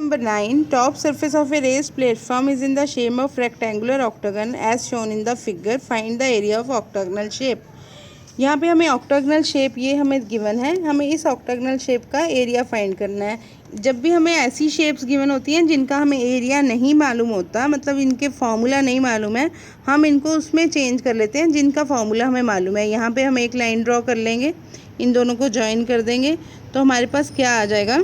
Number 9. Top surface of a raised platform is in the shape of rectangular octagon as shown in the figure. Find the area of octagonal shape. यहाँ पे हमें ऑक्टागनल shape ये हमें given है, हमें इस ऑक्टागनल shape का area find करना है। जब भी हमें ऐसी शेप्स गिवन होती हैं जिनका हमें एरिया नहीं मालूम होता, मतलब इनके फार्मूला नहीं मालूम है, हम इनको उसमें चेंज कर लेते हैं जिनका फार्मूला हमें मालूम है। यहाँ पे हम एक लाइन ड्रॉ कर लेंगे, इन दोनों को ज्वाइन कर देंगे तो हमारे पास क्या आ जाएगा,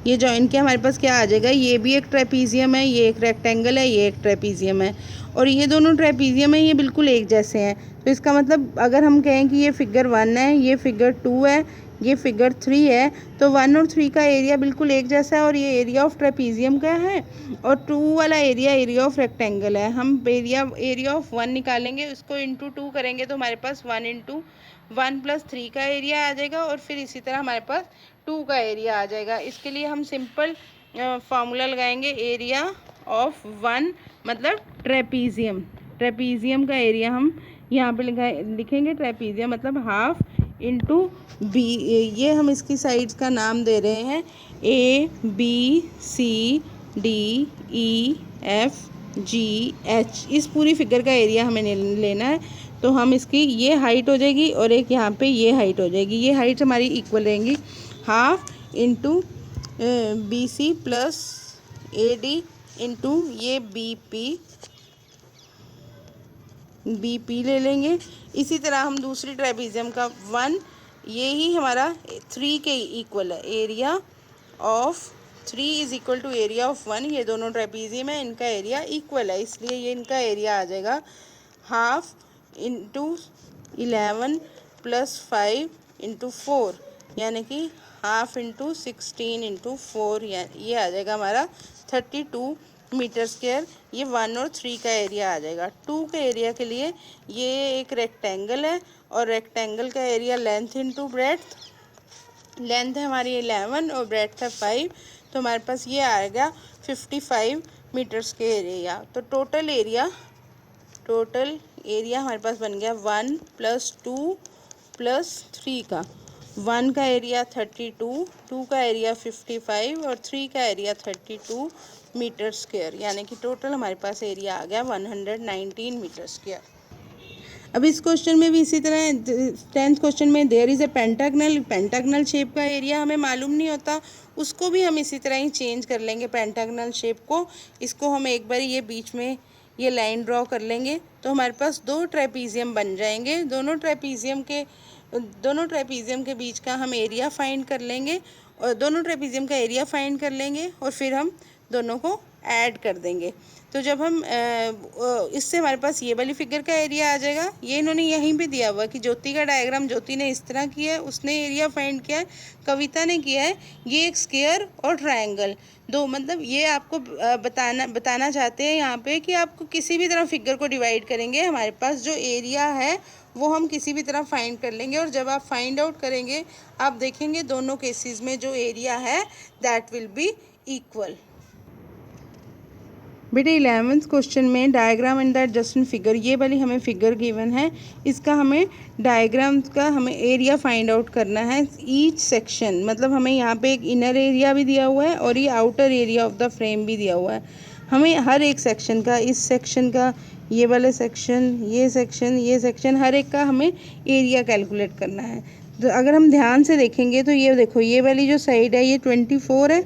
ये ज्वाइन किया हमारे पास क्या आ जाएगा, ये भी एक ट्रेपीजियम है, ये एक रेक्टेंगल है, ये एक ट्रेपीजियम है और ये दोनों ट्रेपीजियम है, ये बिल्कुल एक जैसे हैं। तो इसका मतलब अगर हम कहें कि ये फिगर 1 है, ये फिगर 2 है, ये फिगर 3 है, तो 1 और 3 का एरिया बिल्कुल एक जैसा है और ये एरिया ऑफ ट्रेपीजियम का है और 2 वाला एरिया ऑफ रेक्टेंगल है। हम एरिया ऑफ 1 निकालेंगे, उसको इंटू 2 करेंगे तो हमारे पास 1 इंटू 1 प्लस 3 का एरिया आ जाएगा और फिर इसी तरह हमारे पास 2 का एरिया आ जाएगा। इसके लिए हम सिंपल फार्मूला लगाएंगे, एरिया ऑफ 1 मतलब ट्रेपीजियम, ट्रेपीजियम का एरिया हम यहाँ पे लिखेंगे, ट्रेपीजियम मतलब हाफ इंटू बी, ये हम इसकी साइड्स का नाम दे रहे हैं A B C D E F G H. इस पूरी फिगर का एरिया हमें लेना है तो हम इसकी ये हाइट हो जाएगी और एक यहाँ पे ये हाइट हो जाएगी, ये हाइट हमारी इक्वल रहेंगी, half into B C plus A D into ये बी पी ले लेंगे। इसी तरह हम दूसरी ट्रेपीजियम का 1, ये ही हमारा 3 के इक्वल है, area of 3 is equal to area of 1। ये दोनों ट्रेपीजियम है, इनका एरिया इक्वल है, इसलिए ये इनका एरिया आ जाएगा हाफ इंटू 11 प्लस 5 इंटू 4 यानी कि हाफ इंटू 16 इंटू 4, ये आ जाएगा हमारा 32 मीटर स्क्वायर। ये 1 और 3 का एरिया आ जाएगा। 2 के एरिया के लिए ये एक रेक्टेंगल है और रेक्टेंगल का area length into breadth, length है हमारी 11 और ब्रेड्थ है 5, तो हमारे पास ये आएगा 55 मीटर्स के एरिया। तो टोटल एरिया हमारे पास बन गया 1 प्लस 2 प्लस 3 का, 1 का एरिया 32, 2 का एरिया 55 और 3 का एरिया 32 मीटर स्क्वायर, यानी कि टोटल हमारे पास एरिया आ गया 119 मीटर स्क्वायर। अब इस क्वेश्चन में भी इसी तरह 10th क्वेश्चन में there is a pentagonal shape का एरिया हमें मालूम नहीं होता, उसको भी हम इसी तरह ही चेंज कर लेंगे पेंटागनल शेप को। इसको हम एक बार ये बीच में ये लाइन ड्रॉ कर लेंगे तो हमारे पास 2 ट्रेपीजियम बन जाएंगे। दोनों ट्रेपीजियम के बीच का हम एरिया फाइंड कर लेंगे और दोनों ट्रेपीजियम का एरिया फाइंड कर लेंगे और फिर हम दोनों को ऐड कर देंगे। तो जब हम इससे हमारे पास ये वाली फिगर का एरिया आ जाएगा। ये इन्होंने यहीं पे दिया हुआ कि ज्योति का डायग्राम ज्योति ने इस तरह किया है, उसने एरिया फाइंड किया है, कविता ने किया है ये एक स्क्वायर और ट्रायंगल दो, मतलब ये आपको बताना चाहते हैं यहाँ पे कि आपको किसी भी तरह फिगर को डिवाइड करेंगे, हमारे पास जो एरिया है वो हम किसी भी तरह फाइंड कर लेंगे और जब आप फाइंड आउट करेंगे आप देखेंगे दोनों केसेस में जो एरिया है दैट विल बी इक्वल। बेटे 11th क्वेश्चन में diagram and the adjacent figure, ये वाली हमें फिगर गिवन है, इसका हमें डायग्राम का हमें एरिया फाइंड आउट करना है। ईच सेक्शन मतलब हमें यहाँ पे एक इनर एरिया भी दिया हुआ है और ये outer area of the frame भी दिया हुआ है। हमें हर एक सेक्शन का, इस सेक्शन का, ये वाले सेक्शन, ये सेक्शन हर एक का हमें एरिया कैलकुलेट करना है। तो अगर हम ध्यान से देखेंगे तो ये देखो, ये वाली जो साइड है ये 24 है,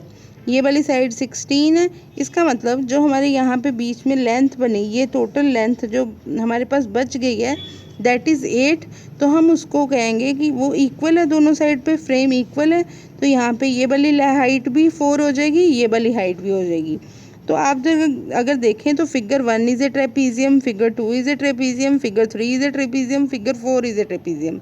ये वाली साइड 16 है। इसका मतलब जो हमारे यहाँ पे बीच में लेंथ बनी, ये टोटल लेंथ जो हमारे पास बच गई है दैट इज़ 8। तो हम उसको कहेंगे कि वो इक्वल है, दोनों साइड पे फ्रेम इक्वल है, तो यहाँ पे ये वाली हाइट भी 4 हो जाएगी, ये वाली हाइट भी हो जाएगी। तो आप अगर देखें तो figure 1 is a trapezium, figure 2 is a trapezium, figure 3 is a trapezium, figure 4 is a trapezium.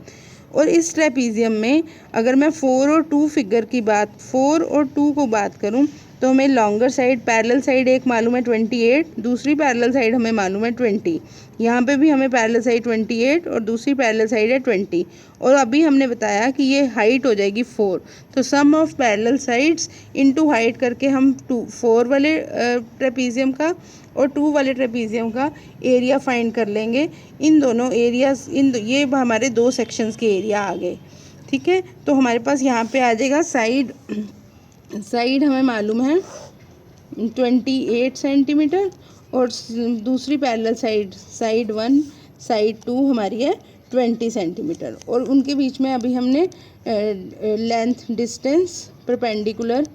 और इस ट्रेपीजियम में अगर मैं 4 और 2 फिगर की 4 और 2 को बात करूं तो हमें लॉन्गर साइड, पैरेलल साइड एक मालूम है 28, दूसरी पैरेलल साइड हमें मालूम है 20। यहाँ पे भी हमें पैरेलल साइड 28 और दूसरी पैरेलल साइड है 20 और अभी हमने बताया कि ये हाइट हो जाएगी 4। तो sum of parallel sides into height करके हम 4 वाले ट्रेपीजियम का और 2 वाले ट्रेपीजियम का एरिया फाइंड कर लेंगे। इन दोनों एरियाज ये हमारे 2 सेक्शंस के एरिया आ गए, ठीक है। तो हमारे पास यहाँ पे आ जाएगा साइड साइड हमें मालूम है 28 सेंटीमीटर और दूसरी पैरेलल साइड 1 साइड 2 हमारी है 20 सेंटीमीटर और उनके बीच में अभी हमने लेंथ डिस्टेंस परपेंडिकुलर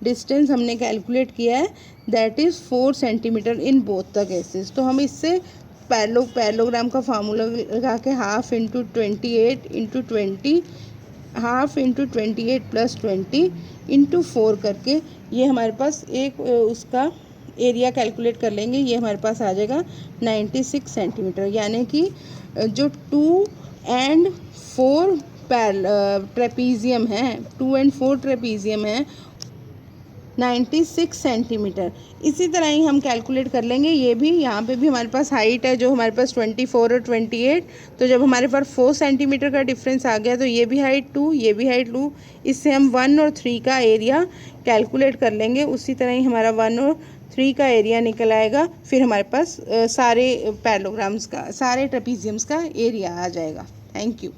डिस्टेंस हमने कैलकुलेट किया है, that is 4 centimetre in both the cases. तो हम इससे पैरेललोग्राम का फार्मूला लगा के half into 28 into 20 half into 28 plus 20 into 4 करके ये हमारे पास एक उसका एरिया कैलकुलेट कर लेंगे। ये हमारे पास आ जाएगा 96 सेंटीमीटर, यानी कि जो 2 एंड 4 ट्रेपीजियम है 2 एंड 4 ट्रेपीजियम है 96 सेंटीमीटर। इसी तरह ही हम कैलकुलेट कर लेंगे ये भी, यहाँ पे भी हमारे पास हाइट है जो हमारे पास 24 और 28, तो जब हमारे पास 4 सेंटीमीटर का डिफरेंस आ गया तो ये भी हाइट 2 ये भी हाइट 2, इससे हम 1 और 3 का एरिया कैलकुलेट कर लेंगे। उसी तरह ही हमारा 1 और 3 का एरिया निकल आएगा, फिर हमारे पास सारे पैरेललोग्राम्स का सारे ट्रेपीजियम्स का एरिया आ जाएगा। Thank you.